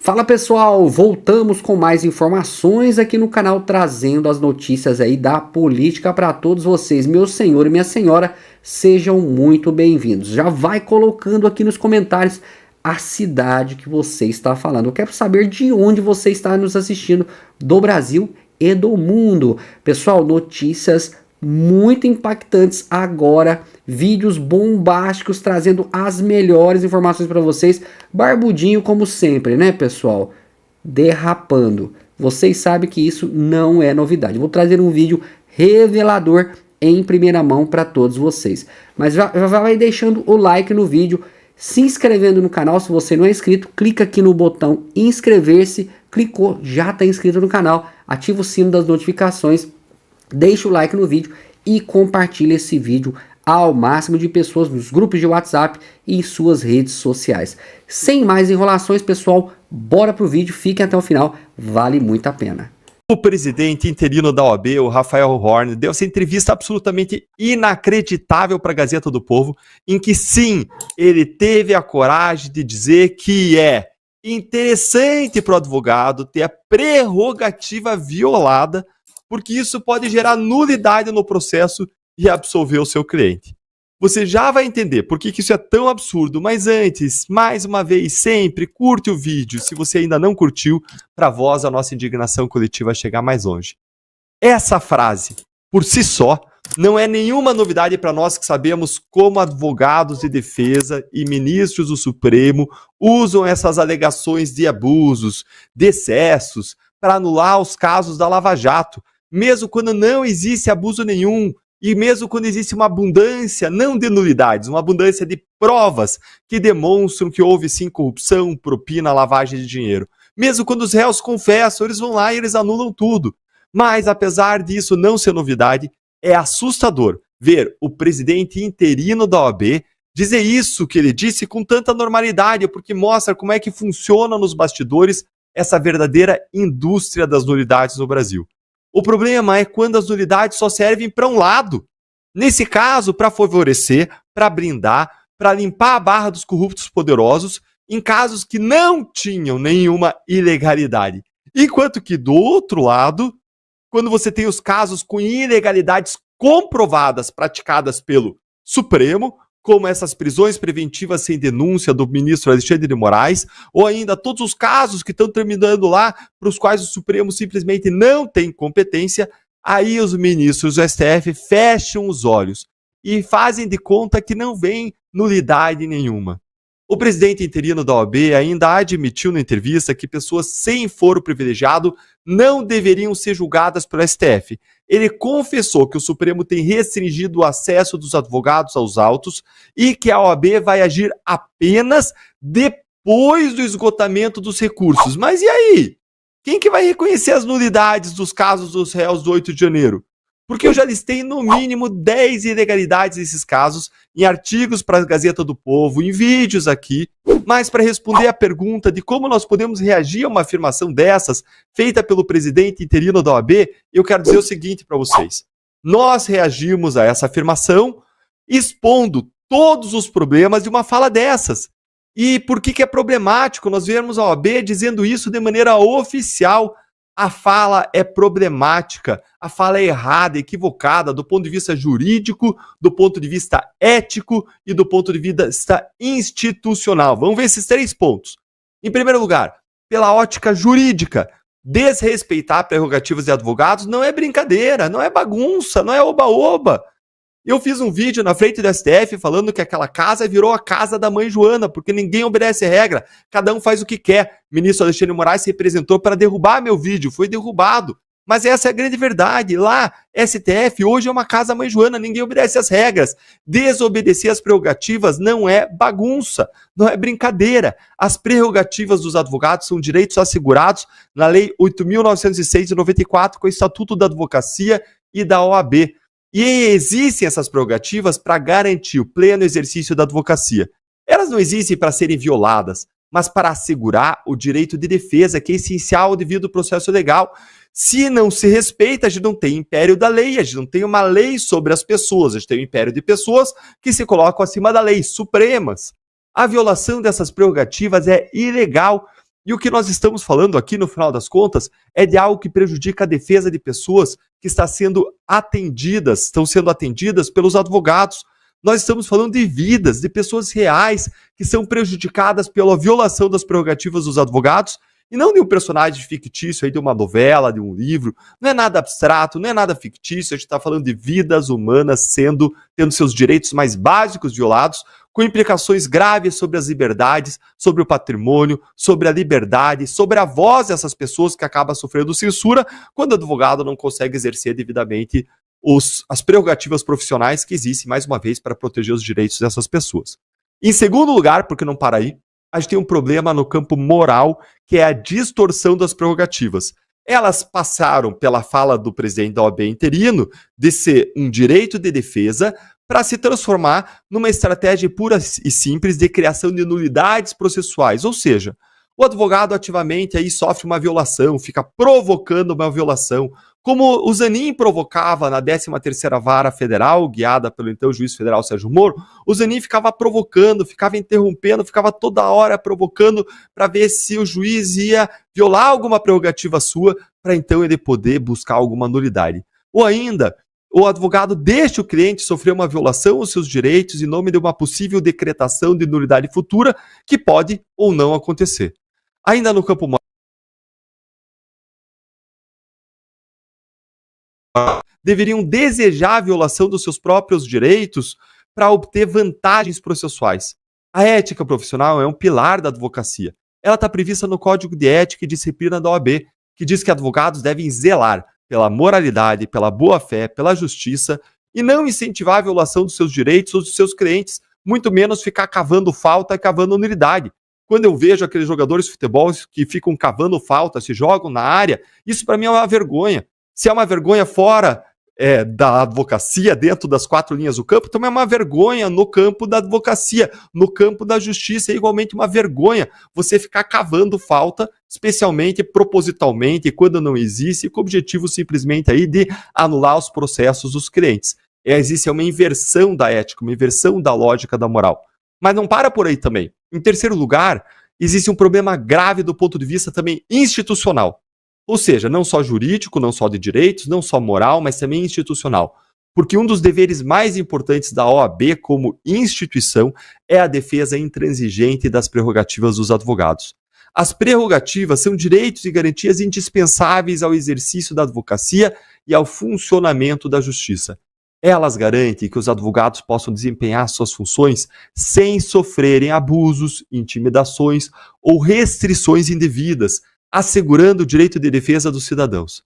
Fala pessoal, voltamos com mais informações aqui no canal, trazendo as notícias aí da política para todos vocês. Meu senhor e minha senhora, sejam muito bem-vindos. Já vai colocando aqui nos comentários a cidade que você está falando. Eu quero saber de onde você está nos assistindo, do Brasil e do mundo. Pessoal, notícias muito impactantes agora, vídeos bombásticos trazendo as melhores informações para vocês. Barbudinho como sempre, né, pessoal? Derrapando. Vocês sabem que isso não é novidade. Vou trazer um vídeo revelador em primeira mão para todos vocês. Mas já vai deixando o like no vídeo, se inscrevendo no canal. Se você não é inscrito, clica aqui no botão inscrever-se. Clicou, já está inscrito no canal. Ativa o sino das notificações. Deixa o like no vídeo e compartilhe esse vídeo ao máximo de pessoas nos grupos de WhatsApp e em suas redes sociais. Sem mais enrolações, pessoal, bora pro vídeo, fiquem até o final, vale muito a pena. O presidente interino da OAB, o Rafael Horn, deu essa entrevista absolutamente inacreditável para a Gazeta do Povo, em que sim, ele teve a coragem de dizer que é interessante para o advogado ter a prerrogativa violada, porque isso pode gerar nulidade no processo e absolver o seu cliente. Você já vai entender por que isso é tão absurdo, mas antes, mais uma vez, sempre, curte o vídeo, se você ainda não curtiu, para a nossa indignação coletiva chegar mais longe. Essa frase, por si só, não é nenhuma novidade para nós que sabemos como advogados de defesa e ministros do Supremo usam essas alegações de abusos, de excessos, para anular os casos da Lava Jato, mesmo quando não existe abuso nenhum, e mesmo quando existe uma abundância, não de nulidades, uma abundância de provas que demonstram que houve sim corrupção, propina, lavagem de dinheiro. Mesmo quando os réus confessam, eles vão lá e eles anulam tudo. Mas apesar disso não ser novidade, é assustador ver o presidente interino da OAB dizer isso que ele disse com tanta normalidade, porque mostra como é que funciona nos bastidores essa verdadeira indústria das nulidades no Brasil. O problema é quando as nulidades só servem para um lado. Nesse caso, para favorecer, para brindar, para limpar a barra dos corruptos poderosos, em casos que não tinham nenhuma ilegalidade. Enquanto que, do outro lado, quando você tem os casos com ilegalidades comprovadas praticadas pelo Supremo, como essas prisões preventivas sem denúncia do ministro Alexandre de Moraes, ou ainda todos os casos que estão terminando lá, para os quais o Supremo simplesmente não tem competência, aí os ministros do STF fecham os olhos e fazem de conta que não vem nulidade nenhuma. O presidente interino da OAB ainda admitiu na entrevista que pessoas sem foro privilegiado não deveriam ser julgadas pelo STF. Ele confessou que o Supremo tem restringido o acesso dos advogados aos autos e que a OAB vai agir apenas depois do esgotamento dos recursos. Mas e aí? Quem que vai reconhecer as nulidades dos casos dos réus do 8 de janeiro? Porque eu já listei no mínimo 10 ilegalidades desses casos em artigos para a Gazeta do Povo, em vídeos aqui, mas para responder à pergunta de como nós podemos reagir a uma afirmação dessas, feita pelo presidente interino da OAB, eu quero dizer o seguinte para vocês. Nós reagimos a essa afirmação expondo todos os problemas de uma fala dessas. E por que é problemático nós vermos a OAB dizendo isso de maneira oficial? A fala é problemática, a fala é errada, equivocada do ponto de vista jurídico, do ponto de vista ético e do ponto de vista institucional. Vamos ver esses 3 pontos. Em primeiro lugar, pela ótica jurídica, desrespeitar prerrogativas de advogados não é brincadeira, não é bagunça, não é oba-oba. Eu fiz um vídeo na frente do STF falando que aquela casa virou a casa da mãe Joana, porque ninguém obedece regra, cada um faz o que quer. O ministro Alexandre de Moraes se representou para derrubar meu vídeo, foi derrubado. Mas essa é a grande verdade. Lá, STF, hoje é uma casa mãe Joana, ninguém obedece às regras. Desobedecer às prerrogativas não é bagunça, não é brincadeira. As prerrogativas dos advogados são direitos assegurados na Lei 8.906 de 94, com o Estatuto da Advocacia e da OAB. E existem essas prerrogativas para garantir o pleno exercício da advocacia. Elas não existem para serem violadas, mas para assegurar o direito de defesa, que é essencial ao devido processo legal. Se não se respeita, a gente não tem império da lei, a gente não tem uma lei sobre as pessoas, a gente tem um império de pessoas que se colocam acima da lei, supremas. A violação dessas prerrogativas é ilegal E o que nós estamos falando aqui, no final das contas, é de algo que prejudica a defesa de pessoas que estão sendo atendidas pelos advogados. Nós estamos falando de vidas, de pessoas reais que são prejudicadas pela violação das prerrogativas dos advogados, e não de um personagem fictício aí de uma novela, de um livro. Não é nada abstrato, não é nada fictício. A gente está falando de vidas humanas tendo seus direitos mais básicos violados, com implicações graves sobre as liberdades, sobre o patrimônio, sobre a liberdade, sobre a voz dessas pessoas que acabam sofrendo censura quando o advogado não consegue exercer devidamente as prerrogativas profissionais que existem, mais uma vez, para proteger os direitos dessas pessoas. Em segundo lugar, porque não para aí, a gente tem um problema no campo moral, que é a distorção das prerrogativas. Elas passaram pela fala do presidente da OAB interino de ser um direito de defesa para se transformar numa estratégia pura e simples de criação de nulidades processuais, ou seja, o advogado ativamente aí sofre uma violação, fica provocando uma violação, como o Zanin provocava na 13ª Vara Federal, guiada pelo então juiz federal Sérgio Moro. O Zanin ficava provocando, ficava interrompendo, ficava toda hora provocando para ver se o juiz ia violar alguma prerrogativa sua, para então ele poder buscar alguma nulidade. Ou ainda, o advogado deixa o cliente sofrer uma violação aos seus direitos em nome de uma possível decretação de nulidade futura, que pode ou não acontecer. Ainda no campo moral, deveriam desejar a violação dos seus próprios direitos para obter vantagens processuais. A ética profissional é um pilar da advocacia. Ela está prevista no Código de Ética e Disciplina da OAB, que diz que advogados devem zelar pela moralidade, pela boa-fé, pela justiça e não incentivar a violação dos seus direitos ou dos seus clientes, muito menos ficar cavando falta e cavando nulidade. Quando eu vejo aqueles jogadores de futebol que ficam cavando falta, se jogam na área, isso para mim é uma vergonha. Se é uma vergonha fora da advocacia, dentro das 4 linhas do campo, também é uma vergonha no campo da advocacia, no campo da justiça, é igualmente uma vergonha você ficar cavando falta, especialmente propositalmente, quando não existe, com o objetivo simplesmente aí de anular os processos dos clientes. Existe uma inversão da ética, uma inversão da lógica da moral. Mas não para por aí também. Em terceiro lugar, existe um problema grave do ponto de vista também institucional. Ou seja, não só jurídico, não só de direitos, não só moral, mas também institucional. Porque um dos deveres mais importantes da OAB como instituição é a defesa intransigente das prerrogativas dos advogados. As prerrogativas são direitos e garantias indispensáveis ao exercício da advocacia e ao funcionamento da justiça. Elas garantem que os advogados possam desempenhar suas funções sem sofrerem abusos, intimidações ou restrições indevidas, assegurando o direito de defesa dos cidadãos.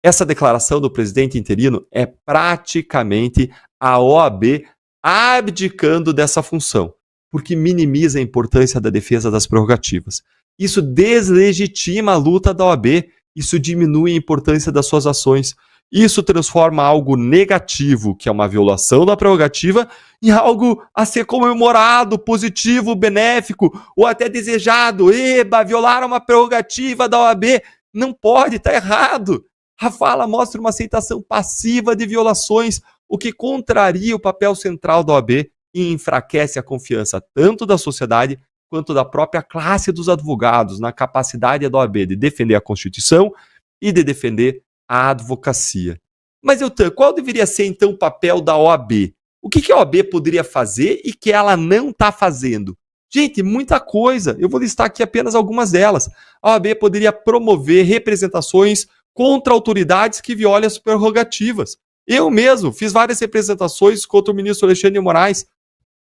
Essa declaração do presidente interino é praticamente a OAB abdicando dessa função, porque minimiza a importância da defesa das prerrogativas. Isso deslegitima a luta da OAB, isso diminui a importância das suas ações. Isso transforma algo negativo, que é uma violação da prerrogativa, em algo a ser comemorado, positivo, benéfico, ou até desejado. Eba, violaram uma prerrogativa da OAB. Não pode, está errado. A fala mostra uma aceitação passiva de violações, o que contraria o papel central da OAB e enfraquece a confiança tanto da sociedade quanto da própria classe dos advogados na capacidade da OAB de defender a Constituição e de defender a advocacia. Mas, Eltan, qual deveria ser, então, o papel da OAB? O que a OAB poderia fazer e que ela não está fazendo? Gente, muita coisa. Eu vou listar aqui apenas algumas delas. A OAB poderia promover representações contra autoridades que violem as prerrogativas. Eu mesmo fiz várias representações contra o ministro Alexandre de Moraes.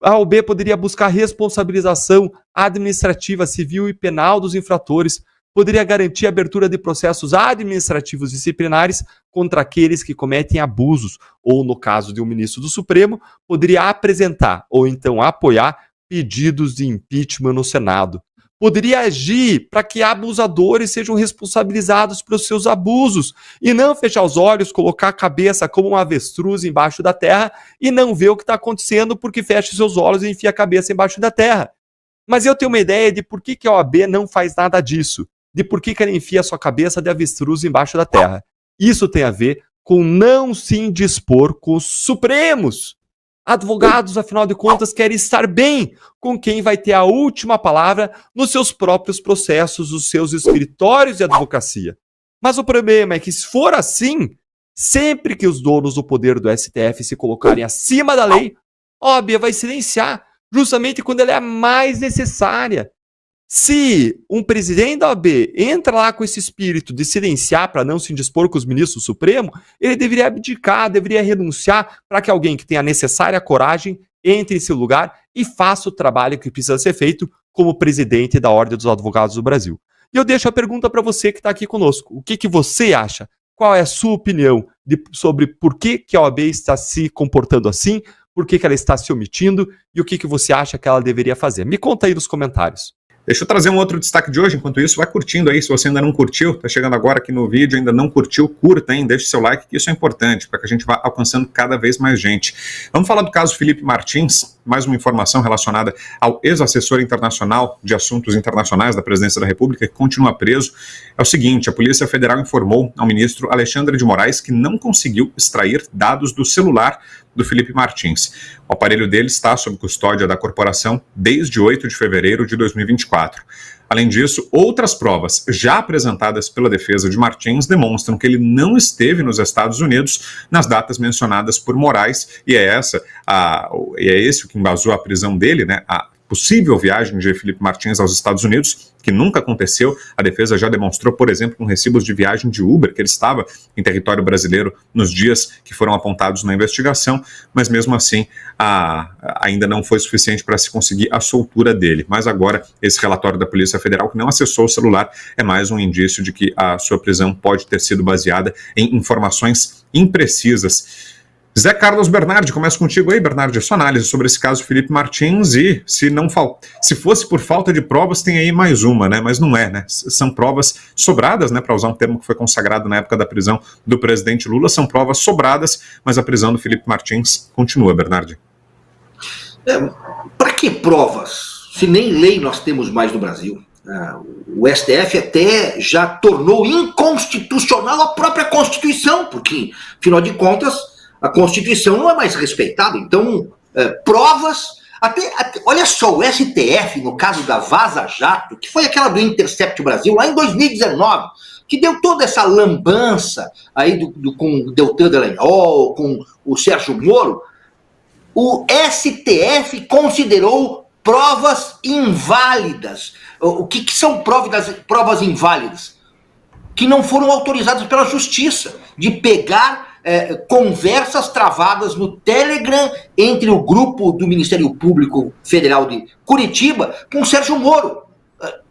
A OAB poderia buscar responsabilização administrativa, civil e penal dos infratores. Poderia garantir a abertura de processos administrativos disciplinares contra aqueles que cometem abusos, ou, no caso de um ministro do Supremo, poderia apresentar ou então apoiar pedidos de impeachment no Senado. Poderia agir para que abusadores sejam responsabilizados pelos seus abusos e não fechar os olhos, colocar a cabeça como um avestruz embaixo da terra e não ver o que está acontecendo porque fecha os seus olhos e enfia a cabeça embaixo da terra. Mas eu tenho uma ideia de por que a OAB não faz nada disso. De por que ela enfia a sua cabeça de avestruz embaixo da terra. Isso tem a ver com não se indispor com os Supremos. Advogados, afinal de contas, querem estar bem com quem vai ter a última palavra nos seus próprios processos, os seus escritórios de advocacia. Mas o problema é que, se for assim, sempre que os donos do poder do STF se colocarem acima da lei, a OAB vai silenciar, justamente quando ela é a mais necessária. Se um presidente da OAB entra lá com esse espírito de silenciar para não se indispor com os ministros do Supremo, ele deveria abdicar, deveria renunciar para que alguém que tenha a necessária coragem entre em seu lugar e faça o trabalho que precisa ser feito como presidente da Ordem dos Advogados do Brasil. E eu deixo a pergunta para você que está aqui conosco. O que você acha? Qual é a sua opinião sobre por que a OAB está se comportando assim, por que ela está se omitindo e o que você acha que ela deveria fazer? Me conta aí nos comentários. Deixa eu trazer um outro destaque de hoje. Enquanto isso, vai curtindo aí. Se você ainda não curtiu, tá chegando agora aqui no vídeo, ainda não curtiu, curta, hein? Deixe seu like, que isso é importante, para que a gente vá alcançando cada vez mais gente. Vamos falar do caso Felipe Martins, mais uma informação relacionada ao ex-assessor internacional de assuntos internacionais da Presidência da República, que continua preso. É o seguinte, a Polícia Federal informou ao ministro Alexandre de Moraes que não conseguiu extrair dados do celular do Felipe Martins. O aparelho dele está sob custódia da corporação desde 8 de fevereiro de 2024. Além disso, outras provas já apresentadas pela defesa de Martins demonstram que ele não esteve nos Estados Unidos nas datas mencionadas por Moraes, e é esse o que embasou a prisão dele, né? A possível viagem de Felipe Martins aos Estados Unidos, que nunca aconteceu. A defesa já demonstrou, por exemplo, com recibos de viagem de Uber, que ele estava em território brasileiro nos dias que foram apontados na investigação, mas mesmo assim ainda não foi suficiente para se conseguir a soltura dele. Mas agora, esse relatório da Polícia Federal, que não acessou o celular, é mais um indício de que a sua prisão pode ter sido baseada em informações imprecisas. Zé Carlos Bernardi, começo contigo aí, Bernardi, sua análise sobre esse caso Felipe Martins, e se fosse por falta de provas, tem aí mais uma, né? Mas não é, né? São provas sobradas, né? Para usar um termo que foi consagrado na época da prisão do presidente Lula, são provas sobradas, mas a prisão do Felipe Martins continua, Bernardi. Para que provas? Se nem lei nós temos mais no Brasil. O STF até já tornou inconstitucional a própria Constituição, porque, afinal de contas, a Constituição não é mais respeitada. Então, provas... olha só, o STF, no caso da Vaza Jato, que foi aquela do Intercept Brasil, lá em 2019, que deu toda essa lambança aí com o Deltan Dallagnol, com o Sérgio Moro, o STF considerou provas inválidas. O que são provas inválidas? Que não foram autorizadas pela Justiça, de pegar conversas travadas no Telegram entre o grupo do Ministério Público Federal de Curitiba com o Sérgio Moro.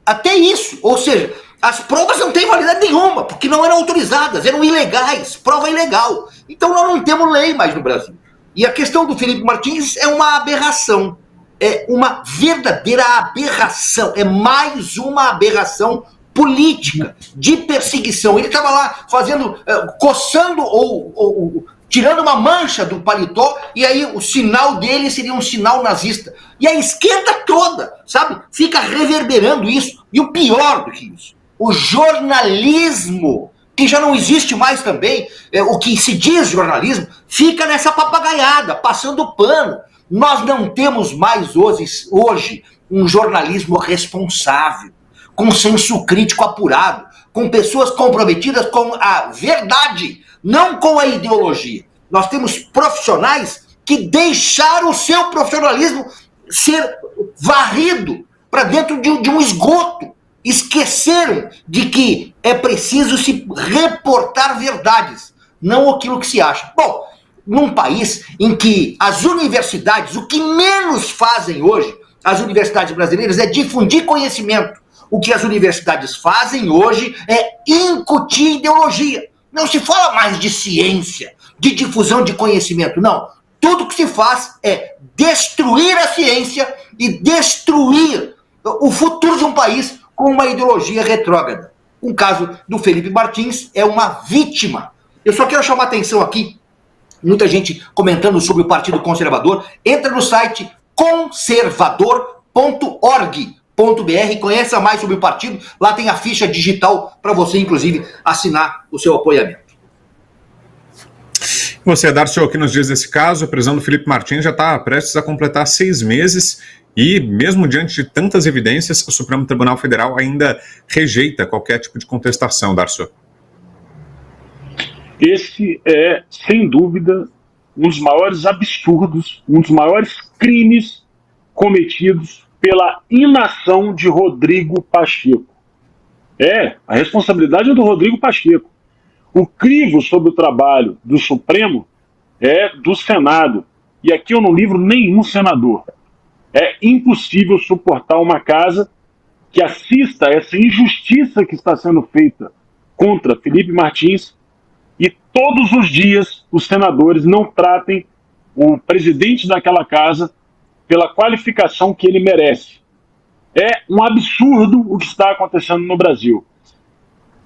Até isso, ou seja, as provas não têm validade nenhuma, porque não eram autorizadas, eram ilegais, prova ilegal. Então nós não temos lei mais no Brasil. E a questão do Felipe Martins é uma aberração, é uma verdadeira aberração, é mais uma aberração política, de perseguição. Ele estava lá fazendo, coçando ou tirando uma mancha do paletó, e aí o sinal dele seria um sinal nazista. E a esquerda toda, sabe, fica reverberando isso. E o pior do que isso, o jornalismo, que já não existe mais também, o que se diz jornalismo, fica nessa papagaiada, passando pano. Nós não temos mais hoje um jornalismo responsável, com senso crítico apurado, com pessoas comprometidas com a verdade, não com a ideologia. Nós temos profissionais que deixaram o seu profissionalismo ser varrido para dentro de um esgoto. Esqueceram de que é preciso se reportar verdades, não aquilo que se acha. Bom, num país em que as universidades, o que menos fazem hoje, as universidades brasileiras, é difundir conhecimento. O que as universidades fazem hoje é incutir ideologia. Não se fala mais de ciência, de difusão de conhecimento, não. Tudo que se faz é destruir a ciência e destruir o futuro de um país com uma ideologia retrógrada. O caso do Felipe Martins é uma vítima. Eu só quero chamar a atenção aqui, muita gente comentando sobre o Partido Conservador. Entra no site conservador.org. Conheça mais sobre o partido, lá tem a ficha digital para você, inclusive, assinar o seu apoiamento. Você, Darcio, o que nos diz desse caso? A prisão do Felipe Martins já está prestes a completar 6 meses e, mesmo diante de tantas evidências, o Supremo Tribunal Federal ainda rejeita qualquer tipo de contestação, Darcio. Esse é, sem dúvida, um dos maiores absurdos, um dos maiores crimes cometidos pela inação de Rodrigo Pacheco. A responsabilidade é do Rodrigo Pacheco. O crivo sobre o trabalho do Supremo é do Senado. E aqui eu não livro nenhum senador. É impossível suportar uma casa que assista a essa injustiça que está sendo feita contra Felipe Martins e todos os dias os senadores não tratem o presidente daquela casa pela qualificação que ele merece. É um absurdo o que está acontecendo no Brasil.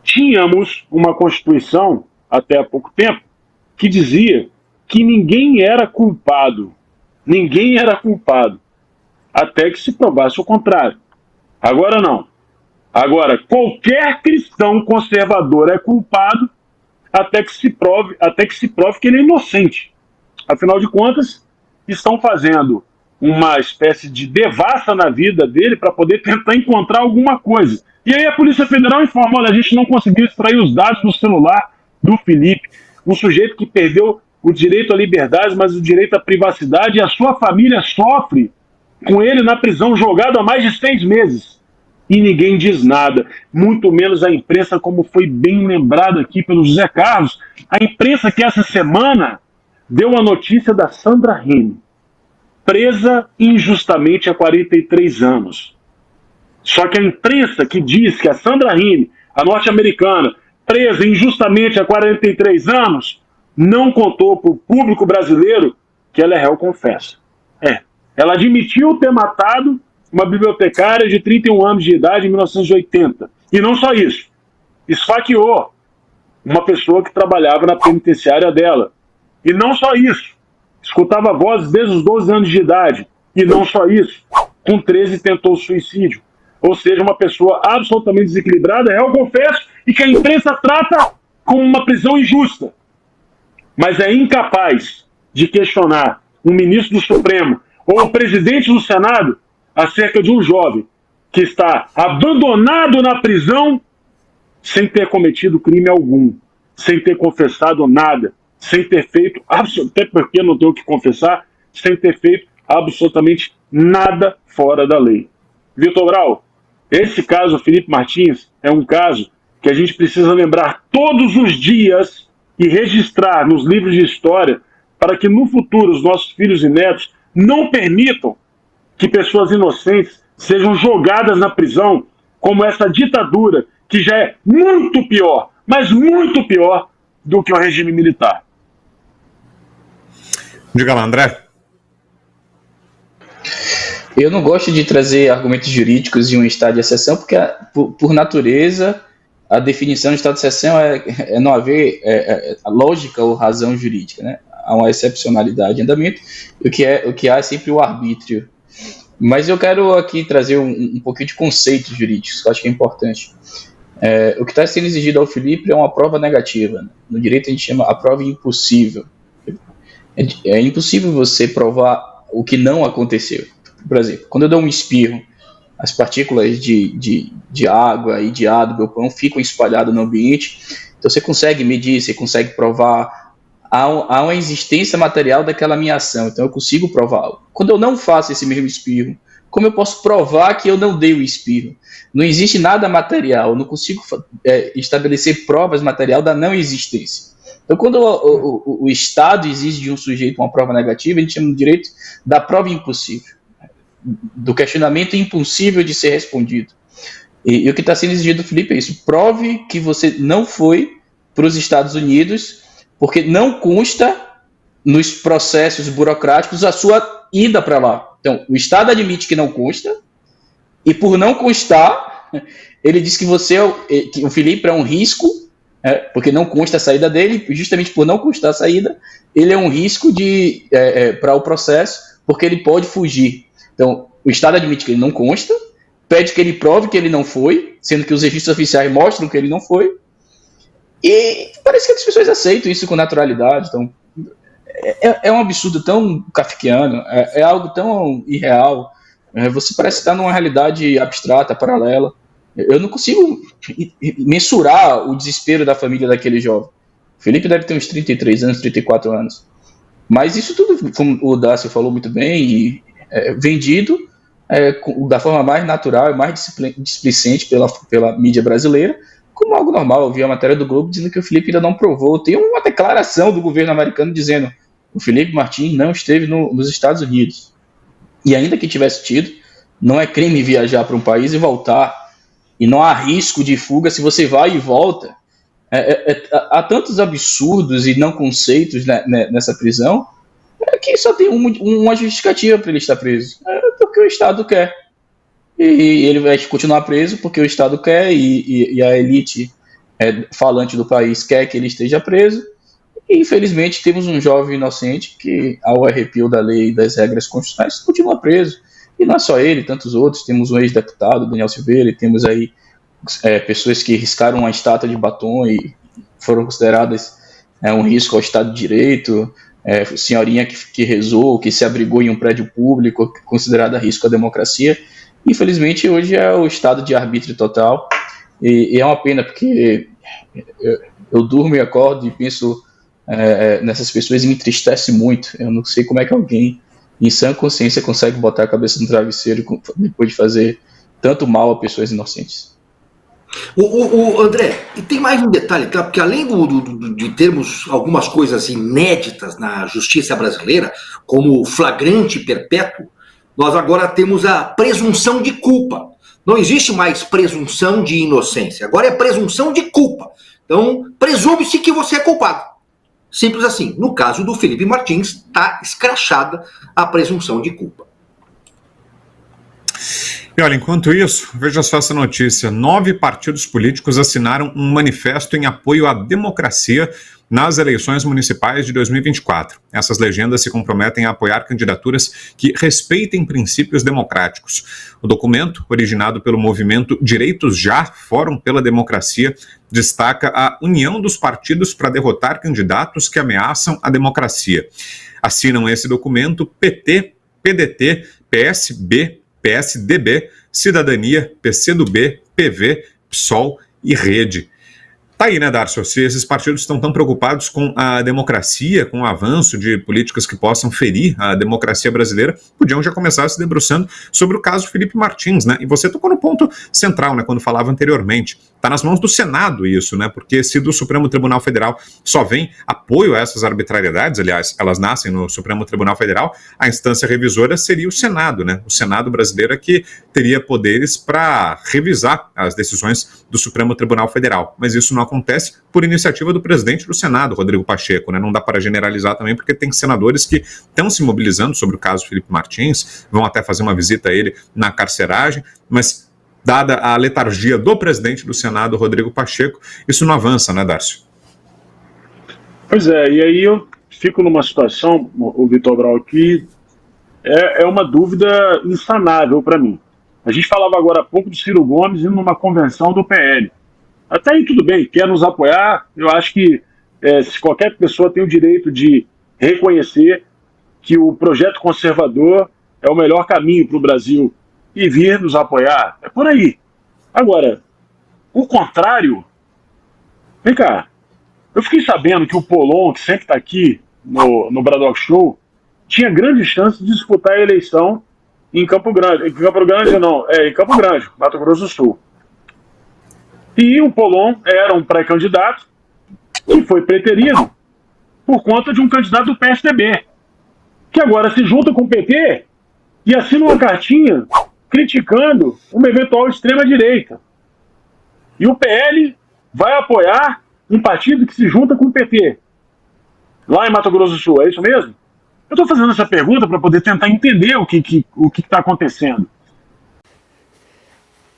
Tínhamos uma Constituição, até há pouco tempo, que dizia que ninguém era culpado. Ninguém era culpado. Até que se provasse o contrário. Agora não. Agora, qualquer cristão conservador é culpado até que se prove que ele é inocente. Afinal de contas, estão fazendo uma espécie de devassa na vida dele para poder tentar encontrar alguma coisa. E aí a Polícia Federal informa, olha, a gente não conseguiu extrair os dados do celular do Felipe, um sujeito que perdeu o direito à liberdade, mas o direito à privacidade, e a sua família sofre com ele na prisão, jogado há mais de 6 meses. E ninguém diz nada, muito menos a imprensa, como foi bem lembrado aqui pelo José Carlos, a imprensa que essa semana deu a notícia da Sandra Rini, presa injustamente há 43 anos. Só que a imprensa que diz que a Sandra Rini, a norte-americana, presa injustamente há 43 anos, não contou para o público brasileiro que ela é réu confessa. Ela admitiu ter matado uma bibliotecária de 31 anos de idade em 1980. E não só isso. Esfaqueou uma pessoa que trabalhava na penitenciária dela. E não só isso. Escutava vozes desde os 12 anos de idade. E não só isso. Com 13 tentou suicídio. Ou seja, uma pessoa absolutamente desequilibrada, eu confesso, e que a imprensa trata como uma prisão injusta. Mas é incapaz de questionar um ministro do Supremo ou o presidente do Senado acerca de um jovem que está abandonado na prisão sem ter cometido crime algum, sem ter confessado nada, sem ter feito, até porque não tem o que confessar, sem ter feito absolutamente nada fora da lei. Vitor Brau, esse caso, Felipe Martins, é um caso que a gente precisa lembrar todos os dias e registrar nos livros de história para que no futuro os nossos filhos e netos não permitam que pessoas inocentes sejam jogadas na prisão como essa ditadura que já é muito pior, mas muito pior do que o regime militar. Diga lá, André. Eu não gosto de trazer argumentos jurídicos de um estado de exceção, porque, por natureza, a definição de estado de exceção é não haver lógica ou razão jurídica, né? Há uma excepcionalidade em andamento, o que há é sempre o arbítrio. Mas eu quero aqui trazer um pouquinho de conceitos jurídicos, que eu acho que é importante. O que está sendo exigido ao Felipe é uma prova negativa, né? No direito a gente chama a prova impossível. É impossível você provar o que não aconteceu. Por exemplo, quando eu dou um espirro, as partículas de água e de ar do meu pulmão ficam espalhadas no ambiente, então você consegue medir, você consegue provar. Há uma existência material daquela minha ação, então eu consigo provar. Quando eu não faço esse mesmo espirro, como eu posso provar que eu não dei o espirro? Não existe nada material, eu não consigo estabelecer provas material da não existência. Então, quando o Estado exige de um sujeito uma prova negativa, a gente chama de direito da prova impossível, do questionamento impossível de ser respondido. E o que está sendo exigido do Felipe é isso: prove que você não foi para os Estados Unidos, porque não consta nos processos burocráticos a sua ida para lá. Então, o Estado admite que não consta, e por não constar, ele diz que que o Felipe é um risco, porque não consta a saída dele, justamente por não constar a saída, ele é um risco para o processo, porque ele pode fugir. Então, o Estado admite que ele não consta, pede que ele prove que ele não foi, sendo que os registros oficiais mostram que ele não foi, e parece que as pessoas aceitam isso com naturalidade. Então, É um absurdo tão kafkiano, é algo tão irreal. Você parece estar numa realidade abstrata, paralela. Eu não consigo mensurar o desespero da família daquele jovem. O Felipe deve ter uns 33 anos, 34 anos. Mas isso tudo, como o Dácio falou muito bem, vendido da forma mais natural e mais displicente pela mídia brasileira, como algo normal. Eu vi a matéria do Globo dizendo que o Felipe ainda não provou. Tem uma declaração do governo americano dizendo que o Felipe Martins não esteve nos Estados Unidos. E ainda que tivesse tido, não é crime viajar para um país e voltar. E não há risco de fuga se você vai e volta. Há tantos absurdos e não conceitos nessa prisão que só tem uma justificativa para ele estar preso. Porque o Estado quer. E ele vai continuar preso porque o Estado quer e a elite falante do país quer que ele esteja preso. E, infelizmente, temos um jovem inocente que, ao arrepio da lei e das regras constitucionais, continua preso. E não é só ele, tantos outros. Temos um ex-deputado, Daniel Silveira, e temos aí pessoas que riscaram uma estátua de batom e foram consideradas um risco ao Estado de Direito, senhorinha que rezou, que se abrigou em um prédio público, considerada risco à democracia. Infelizmente, hoje é o estado de arbítrio total, e é uma pena, porque eu durmo e acordo e penso nessas pessoas e me entristece muito. Eu não sei como é que alguém em sã consciência consegue botar a cabeça no travesseiro depois de fazer tanto mal a pessoas inocentes. O André, e tem mais um detalhe, tá? Porque além de termos algumas coisas inéditas na justiça brasileira, como o flagrante perpétuo, nós agora temos a presunção de culpa. Não existe mais presunção de inocência, agora é presunção de culpa. Então, presume-se que você é culpado. Simples assim. No caso do Felipe Martins, está escrachada a presunção de culpa. E olha, enquanto isso, veja só essa notícia. 9 partidos políticos assinaram um manifesto em apoio à democracia nas eleições municipais de 2024. Essas legendas se comprometem a apoiar candidaturas que respeitem princípios democráticos. O documento, originado pelo movimento Direitos Já, Fórum pela Democracia, destaca a união dos partidos para derrotar candidatos que ameaçam a democracia. Assinam esse documento PT, PDT, PSB, PSDB, Cidadania, PCdoB, PV, PSOL e Rede. Tá aí, né, Darcio? Se esses partidos estão tão preocupados com a democracia, com o avanço de políticas que possam ferir a democracia brasileira, podiam já começar se debruçando sobre o caso Felipe Martins, né? E você tocou no ponto central, né, quando falava anteriormente. Está nas mãos do Senado isso, né? Porque se do Supremo Tribunal Federal só vem apoio a essas arbitrariedades, aliás, elas nascem no Supremo Tribunal Federal, a instância revisora seria o Senado, né? O Senado brasileiro é que teria poderes para revisar as decisões do Supremo Tribunal Federal. Mas isso não acontece por iniciativa do presidente do Senado, Rodrigo Pacheco, né? Não dá para generalizar também, porque tem senadores que estão se mobilizando sobre o caso Felipe Martins, vão até fazer uma visita a ele na carceragem, mas dada a letargia do presidente do Senado, Rodrigo Pacheco, isso não avança, né, Darcio? Pois é, e aí eu fico numa situação, o Vitor Brau, que é uma dúvida insanável para mim. A gente falava agora há pouco de Ciro Gomes indo numa convenção do PL. Até aí tudo bem, quer nos apoiar, eu acho que se qualquer pessoa tem o direito de reconhecer que o projeto conservador é o melhor caminho para o Brasil e vir nos apoiar, é por aí. Agora, o contrário, vem cá, eu fiquei sabendo que o Polon, que sempre está aqui no Braddock Show, tinha grande chance de disputar a eleição em Campo Grande, em Campo Grande, Mato Grosso do Sul. E o Polon era um pré-candidato que foi preterido por conta de um candidato do PSDB, que agora se junta com o PT e assina uma cartinha criticando uma eventual extrema-direita. E o PL vai apoiar um partido que se junta com o PT, lá em Mato Grosso do Sul, é isso mesmo? Eu estou fazendo essa pergunta para poder tentar entender o que está acontecendo.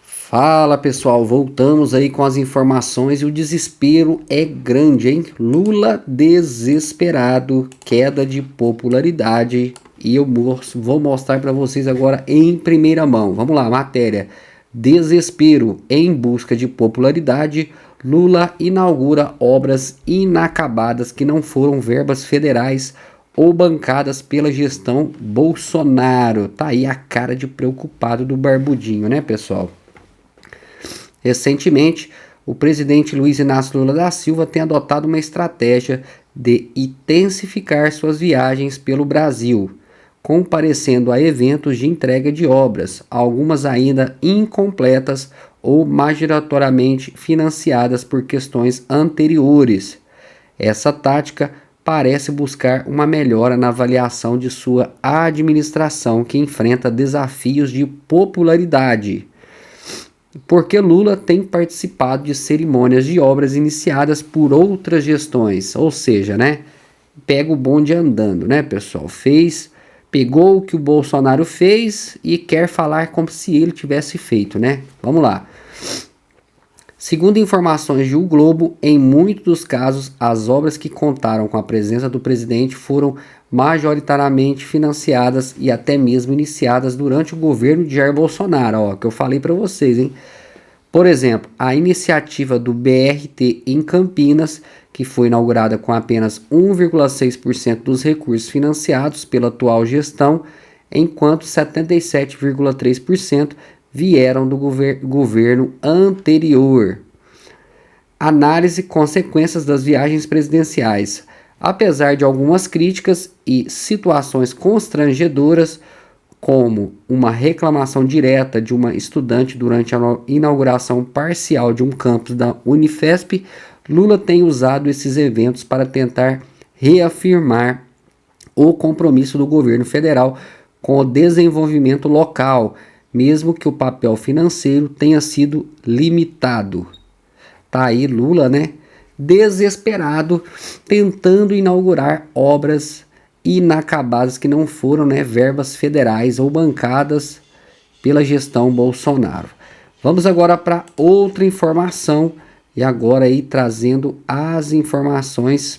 Fala pessoal, voltamos aí com as informações e o desespero é grande, hein? Lula desesperado, queda de popularidade, e eu vou mostrar para vocês agora em primeira mão. Vamos lá, matéria. Desespero em busca de popularidade, Lula inaugura obras inacabadas que não foram verbas federais, ou bancadas pela gestão Bolsonaro. Tá aí a cara de preocupado do Barbudinho, né, pessoal? Recentemente, o presidente Luiz Inácio Lula da Silva tem adotado uma estratégia de intensificar suas viagens pelo Brasil, comparecendo a eventos de entrega de obras, algumas ainda incompletas ou majoritariamente financiadas por questões anteriores. Essa tática parece buscar uma melhora na avaliação de sua administração, que enfrenta desafios de popularidade, porque Lula tem participado de cerimônias de obras iniciadas por outras gestões, ou seja, né, pega o bonde andando, né, pessoal? Pegou o que o Bolsonaro fez e quer falar como se ele tivesse feito, né? Vamos lá. Segundo informações de O Globo, em muitos dos casos, as obras que contaram com a presença do presidente foram majoritariamente financiadas e até mesmo iniciadas durante o governo de Jair Bolsonaro, ó, que eu falei para vocês, hein? Por exemplo, a iniciativa do BRT em Campinas, que foi inaugurada com apenas 1,6% dos recursos financiados pela atual gestão, enquanto 77,3% vieram do governo anterior. Análise e consequências das viagens presidenciais. Apesar de algumas críticas e situações constrangedoras, como uma reclamação direta de uma estudante durante a inauguração parcial de um campus da Unifesp, Lula tem usado esses eventos para tentar reafirmar o compromisso do governo federal com o desenvolvimento local, mesmo que o papel financeiro tenha sido limitado. Tá aí Lula, né? Desesperado, tentando inaugurar obras inacabadas que não foram, né, verbas federais ou bancadas pela gestão Bolsonaro. Vamos agora para outra informação, e agora aí trazendo as informações.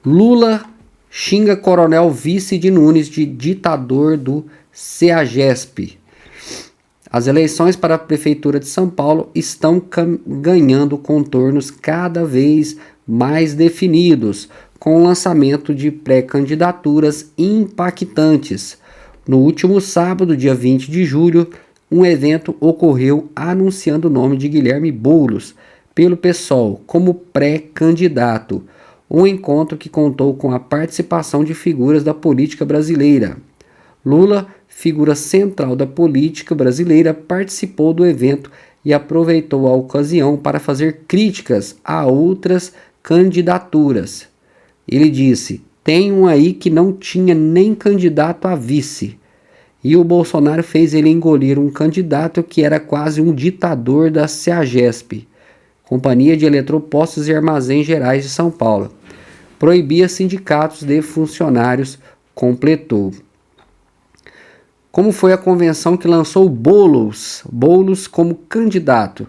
Lula xinga coronel vice de Nunes de ditador do CEAGESP. As eleições para a Prefeitura de São Paulo estão ganhando contornos cada vez mais definidos, com o lançamento de pré-candidaturas impactantes. No último sábado, dia 20 de julho, um evento ocorreu anunciando o nome de Guilherme Boulos pelo PSOL como pré-candidato. Um encontro que contou com a participação de figuras da política brasileira. Lula, figura central da política brasileira, participou do evento e aproveitou a ocasião para fazer críticas a outras candidaturas. Ele disse: tem um aí que não tinha nem candidato a vice. E o Bolsonaro fez ele engolir um candidato que era quase um ditador da CEAGESP, Companhia de Eletropostos e Armazéns Gerais de São Paulo. Proibia sindicatos de funcionários, completou. Como foi a convenção que lançou Boulos como candidato?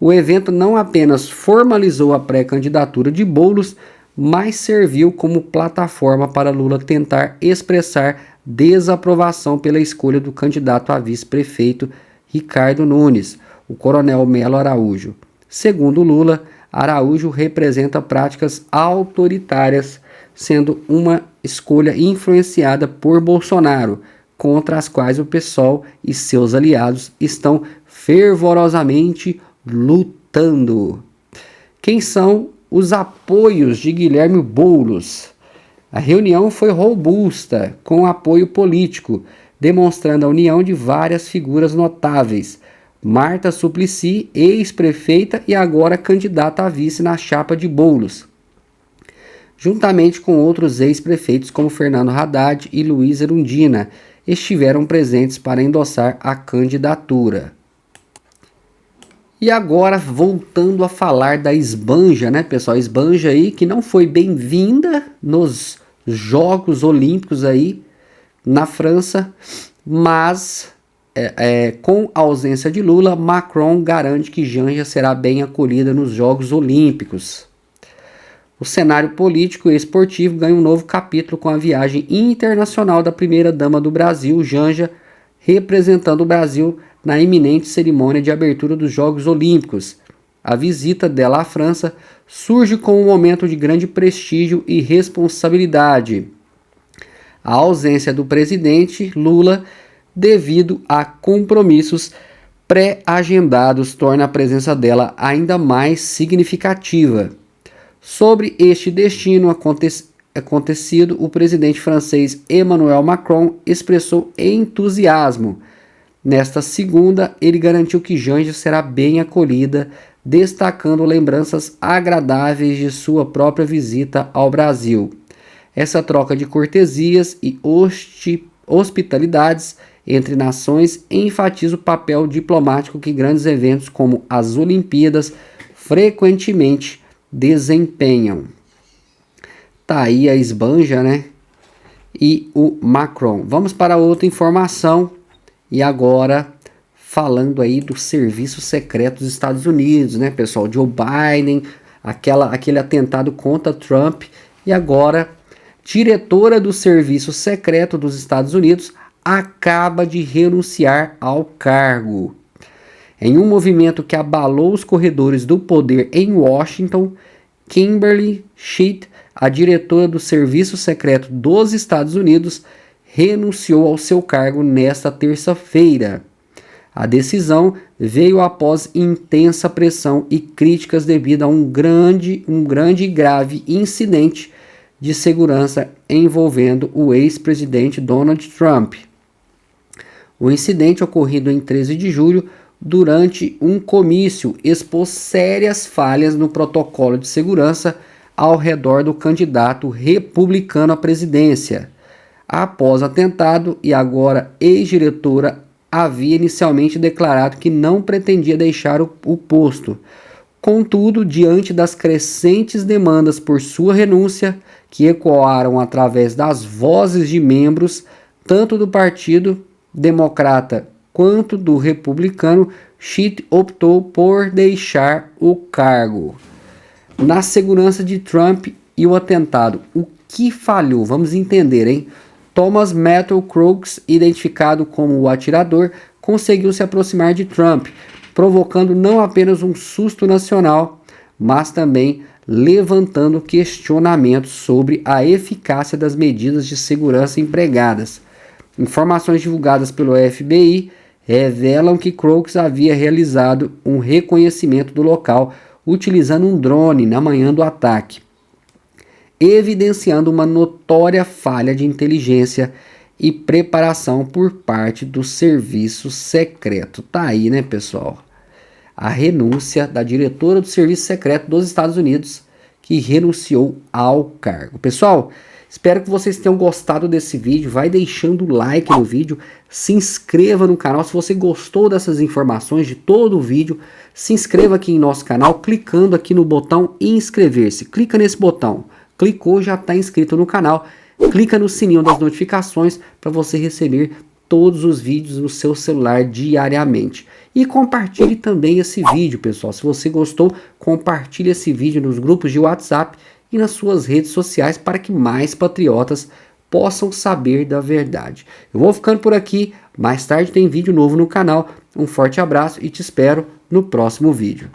O evento não apenas formalizou a pré-candidatura de Boulos, mas serviu como plataforma para Lula tentar expressar desaprovação pela escolha do candidato a vice-prefeito Ricardo Nunes, o coronel Melo Araújo. Segundo Lula, Araújo representa práticas autoritárias, sendo uma escolha influenciada por Bolsonaro, contra as quais o PSOL e seus aliados estão fervorosamente lutando. Quem são os apoios de Guilherme Boulos? A reunião foi robusta, com apoio político, demonstrando a união de várias figuras notáveis. Marta Suplicy, ex-prefeita e agora candidata a vice na chapa de Boulos, juntamente com outros ex-prefeitos como Fernando Haddad e Luiz Erundina, estiveram presentes para endossar a candidatura. E agora, voltando a falar da esbanja, né, pessoal? Esbanja aí que não foi bem-vinda nos Jogos Olímpicos aí na França, mas com a ausência de Lula, Macron garante que Janja será bem acolhida nos Jogos Olímpicos. O cenário político e esportivo ganha um novo capítulo com a viagem internacional da primeira-dama do Brasil, Janja, representando o Brasil na iminente cerimônia de abertura dos Jogos Olímpicos. A visita dela à França surge com um momento de grande prestígio e responsabilidade. A ausência do presidente Lula, devido a compromissos pré-agendados, torna a presença dela ainda mais significativa. Sobre este destino acontecido, o presidente francês Emmanuel Macron expressou entusiasmo. Nesta segunda, ele garantiu que Janja será bem acolhida, destacando lembranças agradáveis de sua própria visita ao Brasil. Essa troca de cortesias e hospitalidades entre nações enfatiza o papel diplomático que grandes eventos como as Olimpíadas frequentemente desempenham. Tá aí a esbanja, né? E o Macron. Vamos para outra informação. E agora, falando aí do serviço secreto dos Estados Unidos, né, pessoal? Joe Biden, aquele atentado contra Trump. E agora, diretora do serviço secreto dos Estados Unidos acaba de renunciar ao cargo. Em um movimento que abalou os corredores do poder em Washington, Kimberly Schitt, a diretora do Serviço Secreto dos Estados Unidos, renunciou ao seu cargo nesta terça-feira. A decisão veio após intensa pressão e críticas devido a um grande e grave incidente de segurança envolvendo o ex-presidente Donald Trump. O incidente, ocorrido em 13 de julho, durante um comício, expôs sérias falhas no protocolo de segurança ao redor do candidato republicano à presidência. Após o atentado, e agora ex-diretora, havia inicialmente declarado que não pretendia deixar o posto. Contudo, diante das crescentes demandas por sua renúncia, que ecoaram através das vozes de membros, tanto do Partido Democrata quanto do Republicano, Schitt optou por deixar o cargo. Na segurança de Trump e o atentado, o que falhou? Vamos entender, hein? Thomas Matthew Crooks, identificado como o atirador, conseguiu se aproximar de Trump, provocando não apenas um susto nacional, mas também levantando questionamentos sobre a eficácia das medidas de segurança empregadas. Informações divulgadas pelo FBI revelam que Crooks havia realizado um reconhecimento do local utilizando um drone na manhã do ataque, evidenciando uma notória falha de inteligência e preparação por parte do serviço secreto. Tá aí, né, pessoal? A renúncia da diretora do Serviço Secreto dos Estados Unidos, que renunciou ao cargo. Pessoal, espero que vocês tenham gostado desse vídeo. Vai deixando o like no vídeo, se inscreva no canal. Se você gostou dessas informações de todo o vídeo, se inscreva aqui em nosso canal, clicando aqui no botão inscrever-se. Clica nesse botão. Clicou, já está inscrito no canal. Clica no sininho das notificações para você receber todos os vídeos no seu celular diariamente. E compartilhe também esse vídeo, pessoal. Se você gostou, compartilhe esse vídeo nos grupos de WhatsApp e nas suas redes sociais para que mais patriotas possam saber da verdade. Eu vou ficando por aqui. Mais tarde tem vídeo novo no canal. Um forte abraço e te espero no próximo vídeo.